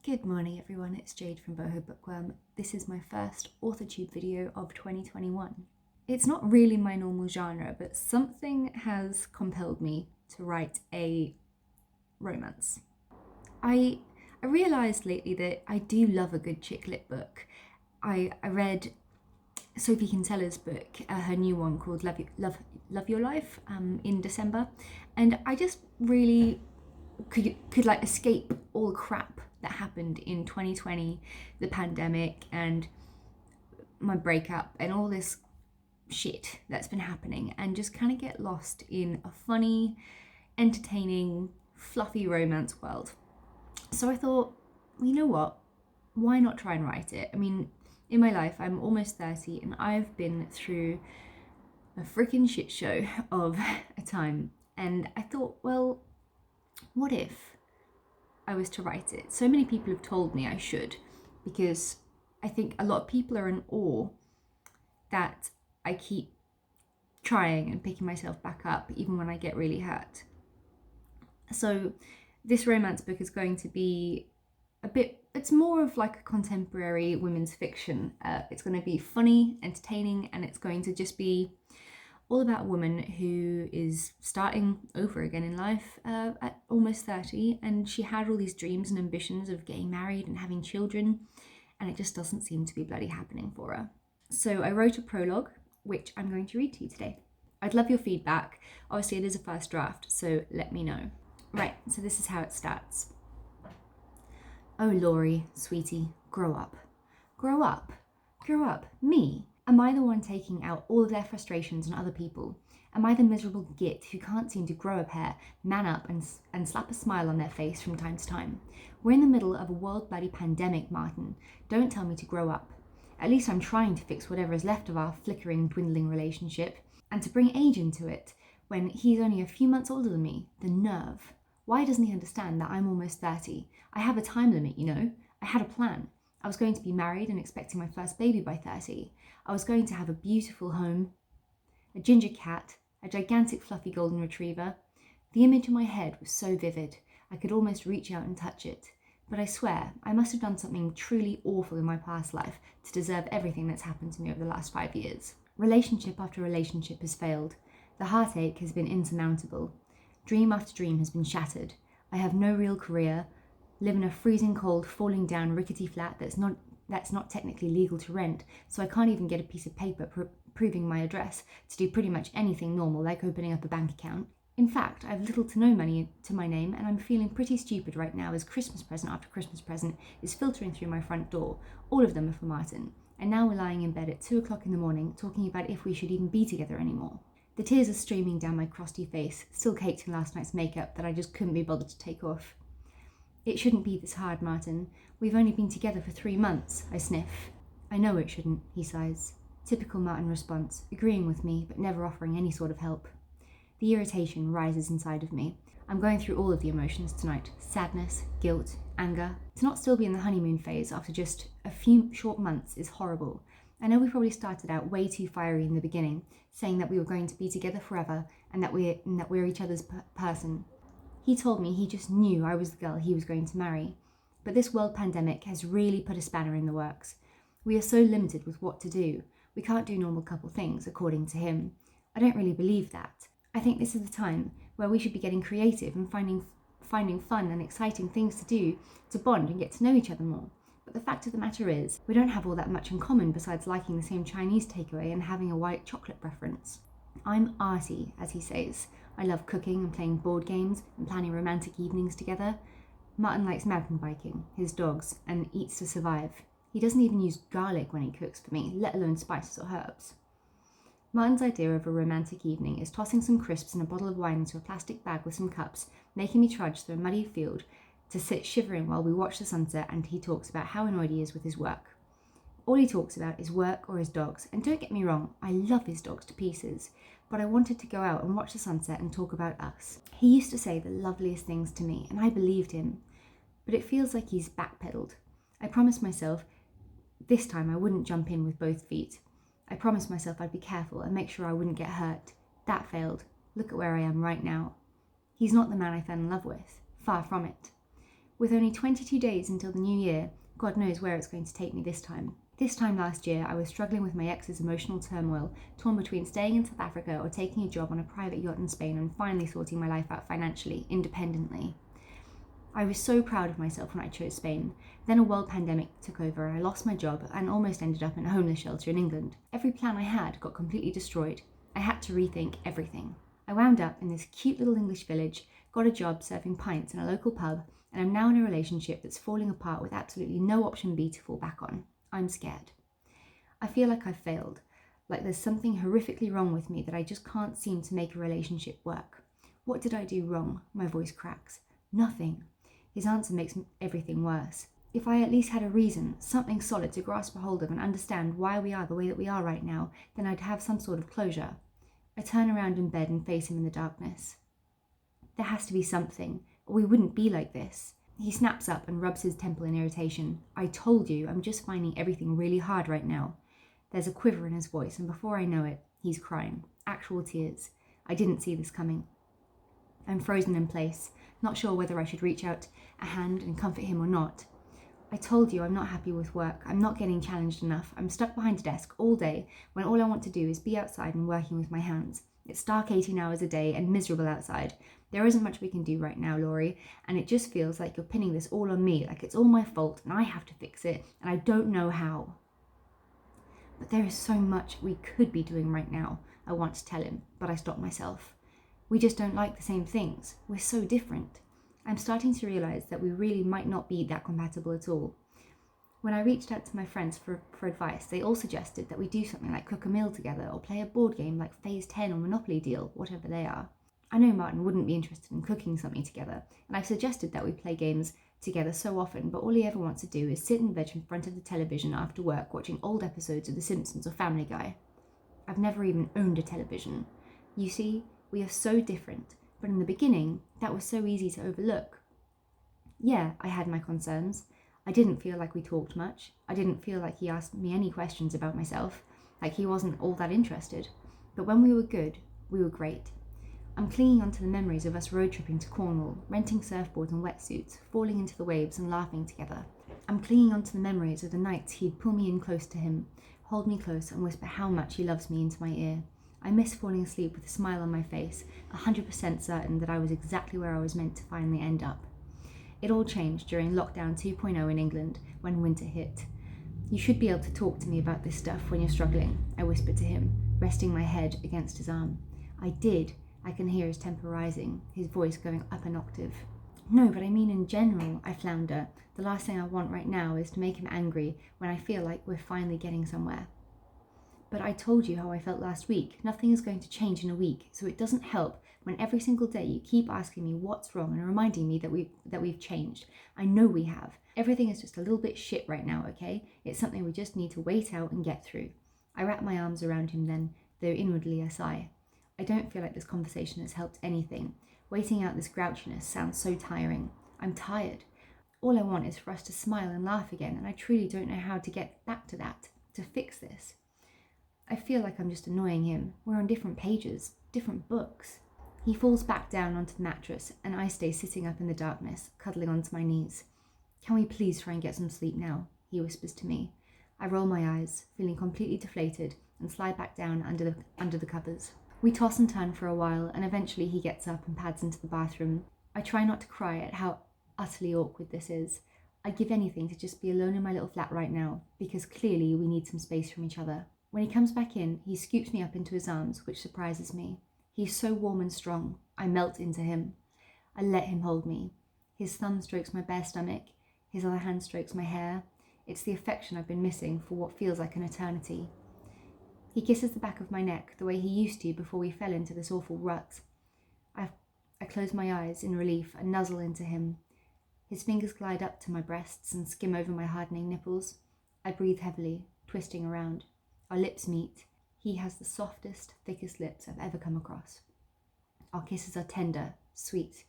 Good morning everyone, it's Jade from Boho Bookworm. This is my first Authortube video of 2021. It's not really my normal genre, but something has compelled me to write a romance. I realised lately that I do love a good chick lit book. I read Sophie Kinsella's book, her new one called Love Your Life in December, and I just really could like escape all the crap that happened in 2020, the pandemic and my breakup and all this shit that's been happening, and just kind of get lost in a funny, entertaining, fluffy romance world. So I thought, well, you know what, why not try and write it? I mean, in my life, I'm almost 30 and I've been through a freaking shit show of a time, and I thought, well, what if I was to write it? So many people have told me I should, because I think a lot of people are in awe that I keep trying and picking myself back up even when I get really hurt. So this romance book is going to be it's more of like a contemporary women's fiction. It's going to be funny, entertaining, and it's going to just be all about a woman who is starting over again in life at almost 30, and she had all these dreams and ambitions of getting married and having children, and it just doesn't seem to be bloody happening for her. So I wrote a prologue, which I'm going to read to you today. I'd love your feedback. Obviously it is a first draft, so let me know. Right, so this is how it starts. Oh, Laurie, sweetie, grow up. Grow up? Grow up? Me? Am I the one taking out all of their frustrations on other people? Am I the miserable git who can't seem to grow a pair, man up and slap a smile on their face from time to time? We're in the middle of a world bloody pandemic, Martin. Don't tell me to grow up. At least I'm trying to fix whatever is left of our flickering, dwindling relationship, and to bring age into it when he's only a few months older than me. The nerve. Why doesn't he understand that I'm almost 30? I have a time limit, you know? I had a plan. I was going to be married and expecting my first baby by 30. I was going to have a beautiful home, a ginger cat, a gigantic fluffy golden retriever. The image in my head was so vivid, I could almost reach out and touch it. But I swear, I must have done something truly awful in my past life to deserve everything that's happened to me over the last 5 years. Relationship after relationship has failed. The heartache has been insurmountable. Dream after dream has been shattered. I have no real career, live in a freezing cold, falling down rickety flat that's not technically legal to rent, so I can't even get a piece of paper proving my address to do pretty much anything normal, like opening up a bank account. In fact, I have little to no money to my name, and I'm feeling pretty stupid right now as Christmas present after Christmas present is filtering through my front door. All of them are for Martin, and now we're lying in bed at 2 o'clock in the morning talking about if we should even be together anymore. The tears are streaming down my crusty face, still caked in last night's makeup that I just couldn't be bothered to take off. It shouldn't be this hard, Martin. We've only been together for 3 months, I sniff. I know it shouldn't, he sighs. Typical Martin response, agreeing with me but never offering any sort of help. The irritation rises inside of me. I'm going through all of the emotions tonight. Sadness, guilt, anger. To not still be in the honeymoon phase after just a few short months is horrible. I know we probably started out way too fiery in the beginning, saying that we were going to be together forever and that we're each other's person. He told me he just knew I was the girl he was going to marry. But this world pandemic has really put a spanner in the works. We are so limited with what to do. We can't do normal couple things, according to him. I don't really believe that. I think this is the time where we should be getting creative and finding fun and exciting things to do to bond and get to know each other more. But the fact of the matter is, we don't have all that much in common besides liking the same Chinese takeaway and having a white chocolate preference. I'm arty, as he says. I love cooking and playing board games and planning romantic evenings together. Martin likes mountain biking, his dogs, and eats to survive. He doesn't even use garlic when he cooks for me, let alone spices or herbs. Martin's idea of a romantic evening is tossing some crisps and a bottle of wine into a plastic bag with some cups, making me trudge through a muddy field to sit shivering while we watch the sunset, and he talks about how annoyed he is with his work. All he talks about is work or his dogs, and don't get me wrong, I love his dogs to pieces, but I wanted to go out and watch the sunset and talk about us. He used to say the loveliest things to me, and I believed him, but it feels like he's backpedaled. I promised myself this time I wouldn't jump in with both feet. I promised myself I'd be careful and make sure I wouldn't get hurt. That failed. Look at where I am right now. He's not the man I fell in love with. Far from it. With only 22 days until the new year, God knows where it's going to take me this time. This time last year, I was struggling with my ex's emotional turmoil, torn between staying in South Africa or taking a job on a private yacht in Spain and finally sorting my life out financially, independently. I was so proud of myself when I chose Spain. Then a world pandemic took over, I lost my job and almost ended up in a homeless shelter in England. Every plan I had got completely destroyed. I had to rethink everything. I wound up in this cute little English village, got a job serving pints in a local pub, and I'm now in a relationship that's falling apart with absolutely no option B to fall back on. I'm scared. I feel like I've failed, like there's something horrifically wrong with me that I just can't seem to make a relationship work. What did I do wrong? My voice cracks. Nothing. His answer makes everything worse. If I at least had a reason, something solid to grasp a hold of and understand why we are the way that we are right now, then I'd have some sort of closure. I turn around in bed and face him in the darkness. There has to be something, or we wouldn't be like this. He snaps up and rubs his temple in irritation. I told you, I'm just finding everything really hard right now. There's a quiver in his voice, and before I know it, he's crying. Actual tears. I didn't see this coming. I'm frozen in place, not sure whether I should reach out a hand and comfort him or not. I told you I'm not happy with work. I'm not getting challenged enough. I'm stuck behind a desk all day when all I want to do is be outside and working with my hands. It's dark 18 hours a day and miserable outside. There isn't much we can do right now, Laurie, and it just feels like you're pinning this all on me, like it's all my fault and I have to fix it, and I don't know how. But there is so much we could be doing right now, I want to tell him, but I stop myself. We just don't like the same things. We're so different. I'm starting to realise that we really might not be that compatible at all. When I reached out to my friends for advice, they all suggested that we do something like cook a meal together or play a board game like Phase 10 or Monopoly Deal, whatever they are. I know Martin wouldn't be interested in cooking something together, and I've suggested that we play games together so often, but all he ever wants to do is sit and veg in front of the television after work watching old episodes of The Simpsons or Family Guy. I've never even owned a television. You see, we are so different, but in the beginning, that was so easy to overlook. Yeah, I had my concerns. I didn't feel like we talked much. I didn't feel like he asked me any questions about myself, like he wasn't all that interested. But when we were good, we were great. I'm clinging onto the memories of us road tripping to Cornwall, renting surfboards and wetsuits, falling into the waves and laughing together. I'm clinging onto the memories of the nights he'd pull me in close to him, hold me close and whisper how much he loves me into my ear. I miss falling asleep with a smile on my face, 100% certain that I was exactly where I was meant to finally end up. It all changed during lockdown 2.0 in England, when winter hit. You should be able to talk to me about this stuff when you're struggling, I whispered to him, resting my head against his arm. I did. I can hear his temper rising, his voice going up an octave. No, but I mean in general, I flounder. The last thing I want right now is to make him angry when I feel like we're finally getting somewhere. But I told you how I felt last week. Nothing is going to change in a week, so it doesn't help when every single day you keep asking me what's wrong and reminding me that we've changed. I know we have. Everything is just a little bit shit right now, okay? It's something we just need to wait out and get through. I wrap my arms around him then, though inwardly I sigh. I don't feel like this conversation has helped anything. Waiting out this grouchiness sounds so tiring. I'm tired. All I want is for us to smile and laugh again, and I truly don't know how to get back to that, to fix this. I feel like I'm just annoying him. We're on different pages, different books. He falls back down onto the mattress, and I stay sitting up in the darkness, cuddling onto my knees. Can we please try and get some sleep now? He whispers to me. I roll my eyes, feeling completely deflated, and slide back down under the covers. We toss and turn for a while, and eventually he gets up and pads into the bathroom. I try not to cry at how utterly awkward this is. I'd give anything to just be alone in my little flat right now, because clearly we need some space from each other. When he comes back in, he scoops me up into his arms, which surprises me. He's so warm and strong. I melt into him. I let him hold me. His thumb strokes my bare stomach. His other hand strokes my hair. It's the affection I've been missing for what feels like an eternity. He kisses the back of my neck the way he used to before we fell into this awful rut. I close my eyes in relief and nuzzle into him. His fingers glide up to my breasts and skim over my hardening nipples. I breathe heavily, twisting around. Our lips meet. He has the softest, thickest lips I've ever come across. Our kisses are tender, sweet,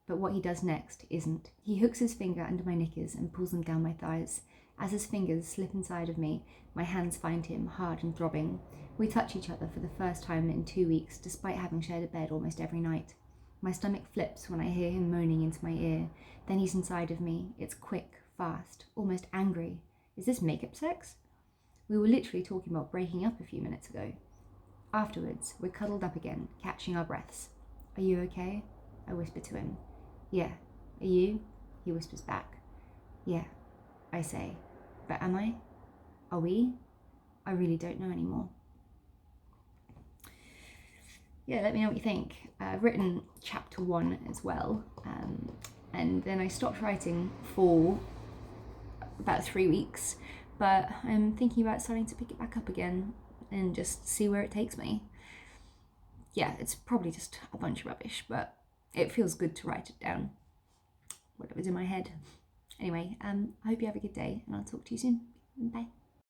but what he does next isn't. He hooks his finger under my knickers and pulls them down my thighs. As his fingers slip inside of me, my hands find him, hard and throbbing. We touch each other for the first time in 2 weeks, despite having shared a bed almost every night. My stomach flips when I hear him moaning into my ear. Then he's inside of me. It's quick, fast, almost angry. Is this makeup sex? We were literally talking about breaking up a few minutes ago. Afterwards, we're cuddled up again, catching our breaths. Are you okay? I whisper to him. Yeah. Are you? He whispers back. Yeah, I say. But am I? Are we? I really don't know anymore. Yeah, let me know what you think. I've written chapter 1 as well, and then I stopped writing for about 3 weeks, but I'm thinking about starting to pick it back up again and just see where it takes me. Yeah, it's probably just a bunch of rubbish, but it feels good to write it down, whatever's in my head. Anyway, I hope you have a good day, and I'll talk to you soon. Bye.